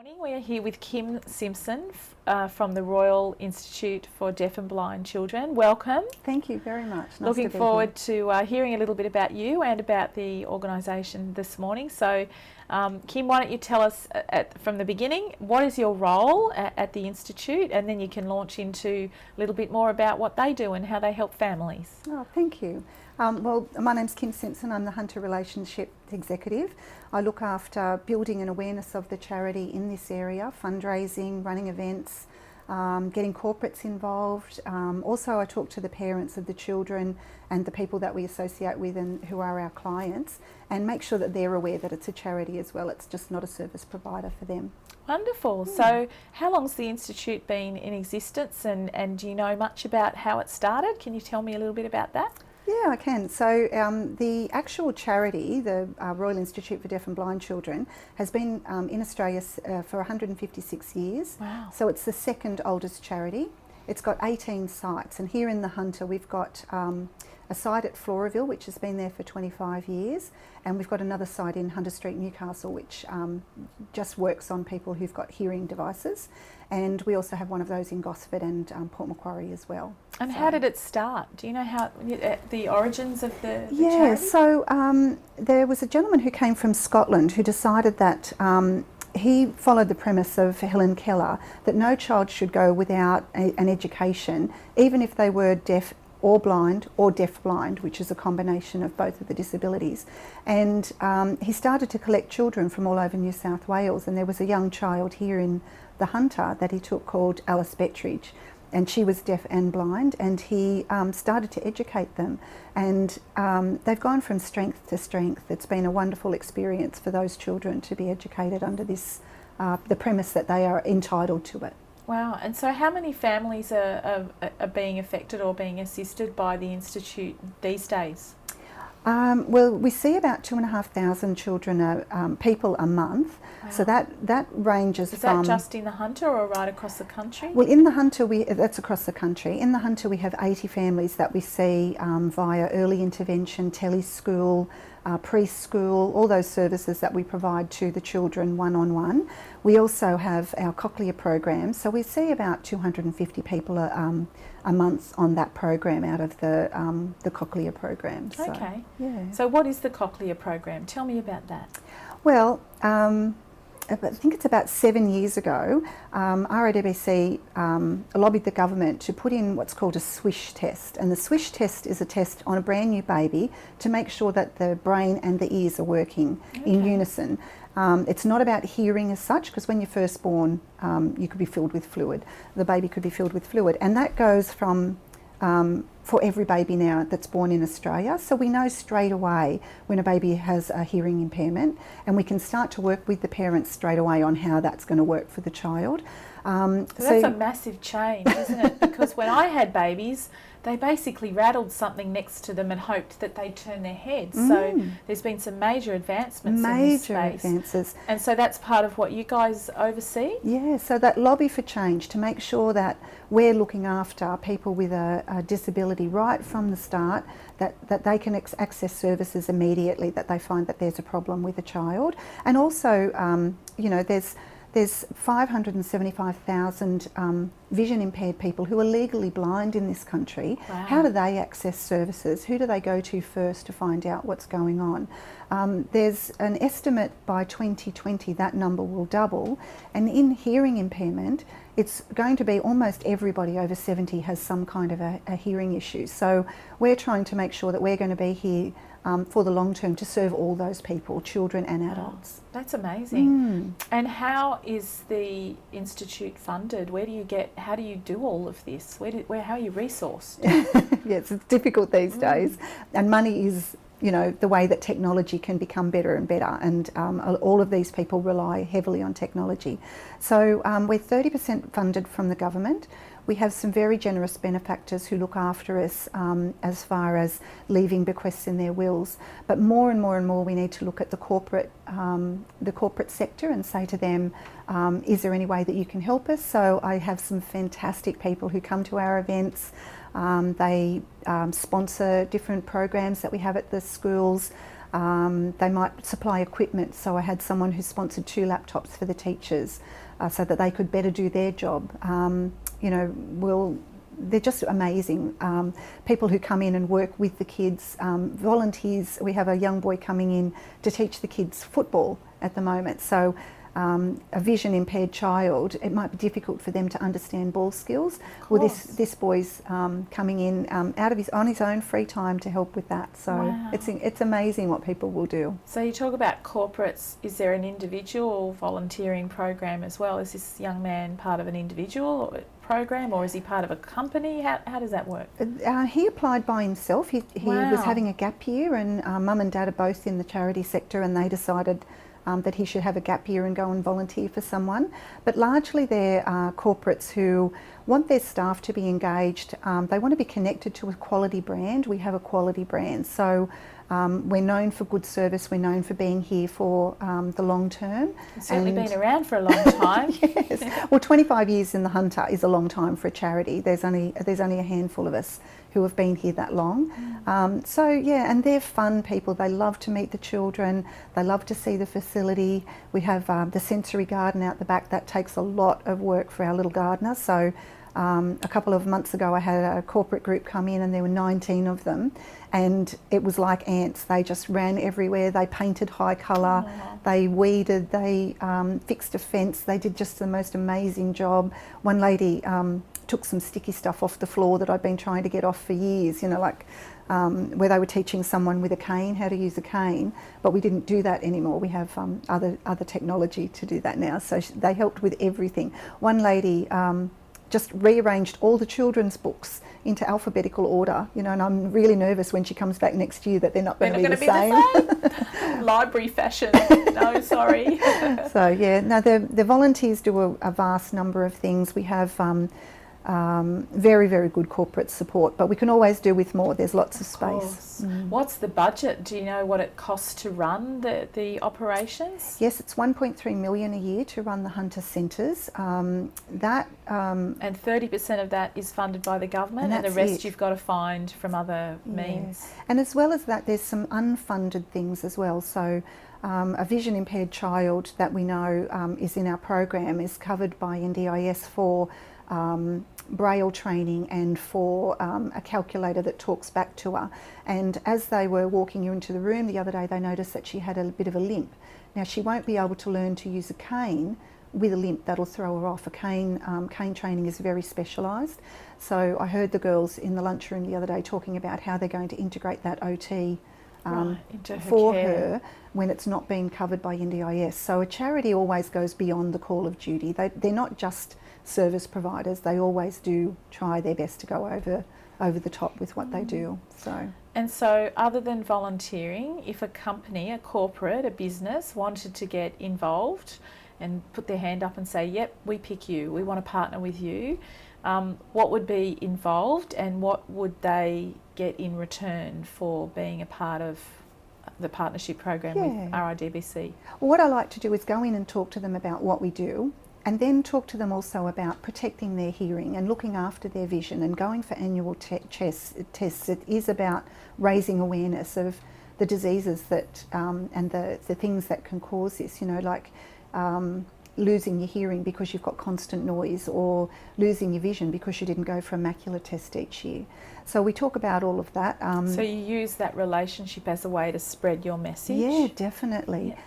Morning. We are here with Kim Simpson from the Royal Institute for Deaf and Blind Children. Welcome. Thank you very much. Nice Looking to be forward here. to hearing a little bit about you and about the organisation this morning. So, Kim, why don't you tell us from the beginning, what is your role at the Institute, and then you can launch into a little bit more about what they do and how they help families. Oh, thank you. Well, my name's Kim Simpson. I'm the Hunter Relationship Executive. I look after building an awareness of the charity in this area, fundraising, running events, getting corporates involved. Also, I talk to the parents of the children and the people that we associate with and who are our clients, and make sure that they're aware that it's a charity as well. It's just not a service provider for them. Wonderful. So how long's the Institute been in existence, and do you know much about how it started? Can you tell me a little bit about that? Yeah, I can. So the actual charity, the Royal Institute for Deaf and Blind Children, has been in Australia for 156 years. Wow. So it's the second oldest charity. It's got 18 sites, and here in the Hunter we've got a site at Floraville which has been there for 25 years, and we've got another site in Hunter Street, Newcastle, which just works on people who've got hearing devices, and we also have one of those in Gosford and Port Macquarie as well. And how did it start? Do you know how the origins of the Yeah, charity? so there was a gentleman who came from Scotland who decided that he followed the premise of Helen Keller that no child should go without an education, even if they were deaf or blind or deaf-blind, which is a combination of both of the disabilities. And he started to collect children from all over New South Wales, and there was a young child here in the Hunter that he took called Alice Bettridge, and she was deaf and blind, and he started to educate them, and they've gone from strength to strength. It's been a wonderful experience for those children to be educated under this, the premise that they are entitled to it. Wow. And so how many families are being affected or being assisted by the Institute these days? Well, we see about 2,500 children, people a month. Wow. So that ranges Is from... that just in the Hunter or right across the country? Well, in the Hunter, that's across the country. In the Hunter, we have 80 families that we see via early intervention, teleschool, preschool, all those services that we provide to the children one-on-one. We also have our cochlear program, so we see about 250 people a month on that program out of the cochlear program. So, okay. Yeah. So what is the cochlear program? Tell me about that. Well, I think it's about 7 years ago, RADBC lobbied the government to put in what's called a swish test. And the swish test is a test on a brand new baby to make sure that the brain and the ears are working in unison. It's not about hearing as such, because when you're first born, you could be filled with fluid. The baby could be filled with fluid. And that goes from for every baby now that's born in Australia. So we know straight away when a baby has a hearing impairment, and we can start to work with the parents straight away on how that's going to work for the child. So that's a massive change, isn't it? Because when I had babies, they basically rattled something next to them and hoped that they'd turn their heads. So there's been some major advancements in this space. Advances. And so that's part of what you guys oversee? Yeah, so that lobby for change to make sure that we're looking after people with a disability right from the start, that they can access services immediately, that they find that there's a problem with a child. And also, you know, there's 575,000 vision impaired people who are legally blind in this country. Wow. How do they access services? Who do they go to first to find out what's going on? There's an estimate by 2020 that number will double, and in hearing impairment it's going to be almost everybody over 70 has some kind of a hearing issue. So we're trying to make sure that we're going to be here for the long term to serve all those people, children and adults. That's amazing. And how is the Institute funded? How do you do all of this? How are you resourced? Yes, it's difficult these days, and money is, you know, the way that technology can become better and better, and all of these people rely heavily on technology. So we're 30% funded from the government. We have some very generous benefactors who look after us as far as leaving bequests in their wills. But more and more and more we need to look at the corporate sector and say to them, is there any way that you can help us? So I have some fantastic people who come to our events. They sponsor different programs that we have at the schools. They might supply equipment. So I had someone who sponsored 2 laptops for the teachers so that they could better do their job. They're just amazing. People who come in and work with the kids, volunteers. We have a young boy coming in to teach the kids football at the moment. So a vision impaired child, it might be difficult for them to understand ball skills. Well, this boy's coming in on his own free time to help with that. So wow. it's amazing what people will do. So you talk about corporates. Is there an individual volunteering program as well? Is this young man part of an individual program, or is he part of a company? How does that work? He applied by himself. He wow. was having a gap year, and mum and dad are both in the charity sector, and they decided that he should have a gap year and go and volunteer for someone. But largely they're corporates who want their staff to be engaged. They want to be connected to a quality brand. We have a quality brand. So we're known for good service. We're known for being here for the long term. It's certainly been around for a long time. Yes. Well, 25 years in the Hunter is a long time for a charity. There's only a handful of us who have been here that long. So yeah, and they're fun people. They love to meet the children. They love to see the facility. We have the sensory garden out the back. That takes a lot of work for our little gardener. So a couple of months ago I had a corporate group come in, and there were 19 of them, and it was like ants. They just ran everywhere. They painted high colour, they weeded, they fixed a fence. They did just the most amazing job. One lady took some sticky stuff off the floor that I'd been trying to get off for years, where they were teaching someone with a cane how to use a cane, but we didn't do that anymore. We have other technology to do that now. So they helped with everything. One lady just rearranged all the children's books into alphabetical order, and I'm really nervous when she comes back next year that they're not going to be the same. Library fashion. No, sorry. So yeah, no, the volunteers do a vast number of things. We have very, very good corporate support, but we can always do with more. There's lots of space. What's the budget? Do you know what it costs to run the operations? Yes, it's 1.3 million a year to run the Hunter Centres. And 30% of that is funded by the government, and the rest you've got to find from other means. And as well as that, there's some unfunded things as well. So a vision impaired child that we know is in our program is covered by NDIS for Braille training and for a calculator that talks back to her. And as they were walking her into the room the other day, they noticed that she had a bit of a limp. Now, she won't be able to learn to use a cane with a limp. That'll throw her off. cane training is very specialised. So I heard the girls in the lunchroom the other day talking about how they're going to integrate that OT for her when it's not being covered by NDIS. So a charity always goes beyond the call of duty. They're not just service providers. They always do try their best to go over the top with what they do. So other than volunteering, if a company, a corporate, a business wanted to get involved and put their hand up and say, yep, we pick you, we want to partner with you, what would be involved, and what would they get in return for being a part of the partnership program with RIDBC? Well, what I like to do is go in and talk to them about what we do, and then talk to them also about protecting their hearing and looking after their vision and going for annual tests. It is about raising awareness of the diseases that and the things that can cause this, like losing your hearing because you've got constant noise, or losing your vision because you didn't go for a macular test each year. So we talk about all of that. So you use that relationship as a way to spread your message? Yeah, definitely. Yeah.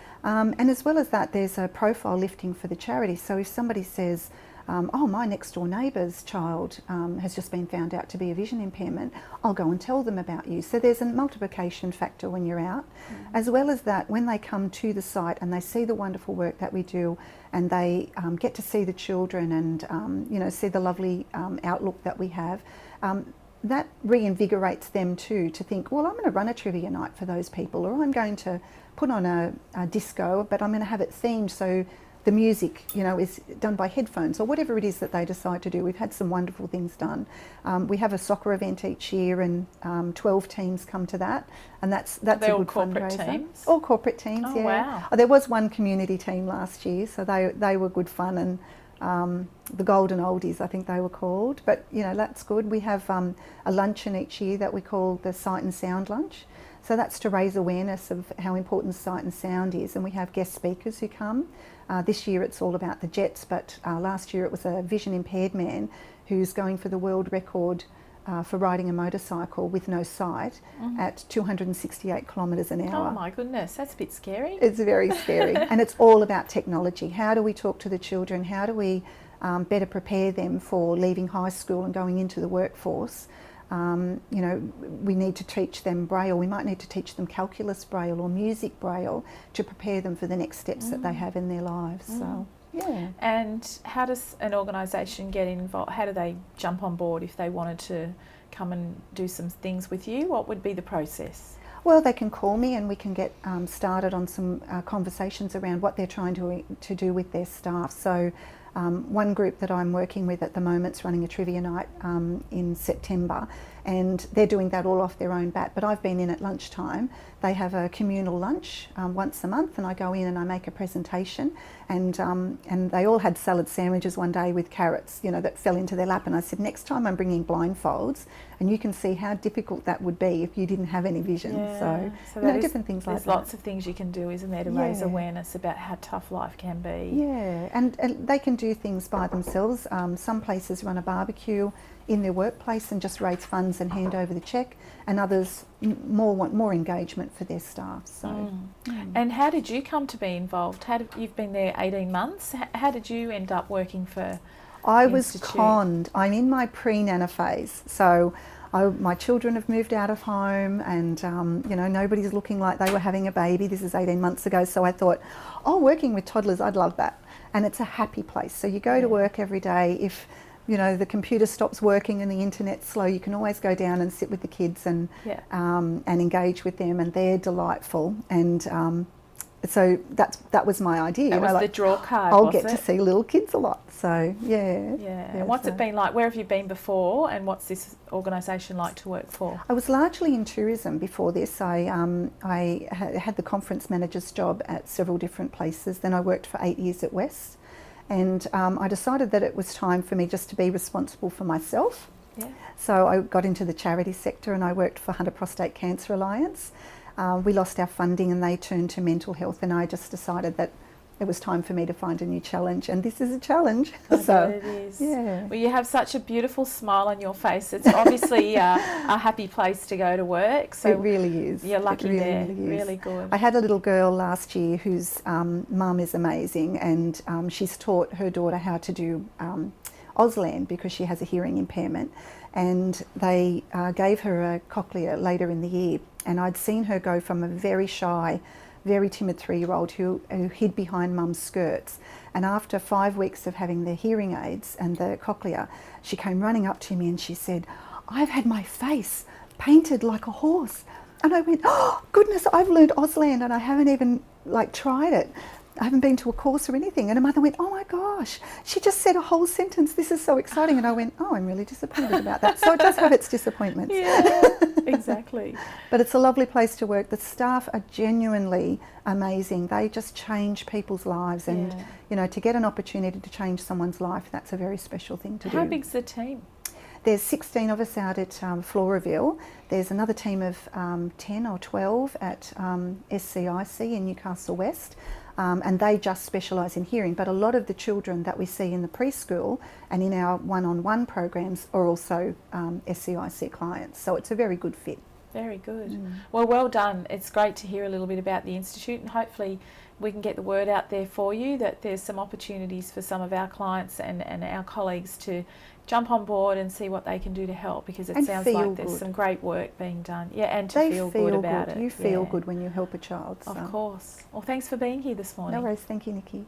And as well as that, there's a profile lifting for the charity. So if somebody says, oh, my next door neighbour's child has just been found out to be a vision impairment, I'll go and tell them about you. So there's a multiplication factor when you're out. As well as that, when they come to the site and they see the wonderful work that we do, and they get to see the children and see the lovely outlook that we have, that reinvigorates them too, to think, well, I'm going to run a trivia night for those people, or I'm going to put on a disco, but I'm going to have it themed so the music, is done by headphones, or whatever it is that they decide to do. We've had some wonderful things done. We have a soccer event each year, and 12 teams come to that, and that's a good fundraiser. Teams? All corporate teams, oh, yeah. Wow. Oh, there was one community team last year, so they were good fun, and the Golden Oldies, I think they were called. But that's good. We have a luncheon each year that we call the Sight and Sound Lunch. So that's to raise awareness of how important sight and sound is, and we have guest speakers who come. This year it's all about the jets, but last year it was a vision impaired man who's going for the world record for riding a motorcycle with no sight at 268 kilometres an hour. Oh my goodness, that's a bit scary. It's very scary. And it's all about technology. How do we talk to the children? How do we better prepare them for leaving high school and going into the workforce? You know, we need to teach them Braille. We might need to teach them calculus Braille or music Braille to prepare them for the next steps that they have in their lives. So, yeah. And how does an organisation get involved? How do they jump on board if they wanted to come and do some things with you? What would be the process? Well, they can call me and we can get started on some conversations around what they're trying to do with their staff. So one group that I'm working with at the moment is running a trivia night in September, and they're doing that all off their own bat. But I've been in at lunchtime. They have a communal lunch once a month, and I go in and I make a presentation. And they all had salad sandwiches one day with carrots, you know, that fell into their lap. And I said, next time I'm bringing blindfolds, and you can see how difficult that would be if you didn't have any vision. Yeah. So you know, different things like that. There's lots of things you can do, isn't there, to raise awareness about how tough life can be. Yeah, and they can do things by themselves. Some places run a barbecue in their workplace and just raise funds and hand over the cheque, and others want more engagement for their staff. So, And how did you come to be involved? You've been there 18 months. How did you end up working for I the was Institute? conned. I'm in my pre-nana phase, so my children have moved out of home, and you know, nobody's looking like they were having a baby. This is 18 months ago, so I thought, oh, working with toddlers, I'd love that. And it's a happy place. So you go to work every day. If you know the computer stops working and the internet's slow, you can always go down and sit with the kids and engage with them, and they're delightful. And so that was my idea. That was like, the draw card. I'll get to see little kids a lot. So yeah. And what's it been like? Where have you been before, and what's this organisation like to work for? I was largely in tourism before this. I had the conference manager's job at several different places. Then I worked for 8 years at West, and I decided that it was time for me just to be responsible for myself. Yeah. So I got into the charity sector and I worked for Hunter Prostate Cancer Alliance. We lost our funding and they turned to mental health, and I just decided that it was time for me to find a new challenge, and this is a challenge. So it is. Yeah. Well, you have such a beautiful smile on your face. It's obviously a happy place to go to work. So it really is. You're lucky there. Really is. Really good. I had a little girl last year whose mum is amazing, and she's taught her daughter how to do Auslan because she has a hearing impairment, and they gave her a cochlea later in the year, and I'd seen her go from a very shy, very timid 3-year-old who hid behind mum's skirts, and after 5 weeks of having the hearing aids and the cochlea, she came running up to me and she said, "I've had my face painted like a horse." And I went, "Oh goodness, I've learned Auslan and I haven't even tried it. I haven't been to a course or anything." And her mother went, "Oh my gosh, she just said a whole sentence. This is so exciting." And I went, "Oh, I'm really disappointed about that." So it does have its disappointments. Yeah, exactly. But it's a lovely place to work. The staff are genuinely amazing. They just change people's lives, and you know, to get an opportunity to change someone's life, that's a very special thing to do. How big's the team? There's 16 of us out at Floraville. There's another team of 10 or 12 at SCIC in Newcastle West. And they just specialise in hearing, but a lot of the children that we see in the preschool and in our one-on-one programs are also SCIC clients, so it's a very good fit. Very good. Well done. It's great to hear a little bit about the Institute, and hopefully we can get the word out there for you that there's some opportunities for some of our clients and our colleagues to jump on board and see what they can do to help, because it sounds like there's some great work being done. Yeah, and to feel good about it. You feel good when you help a child. So. Of course. Well, thanks for being here this morning. No worries. Thank you, Nikki.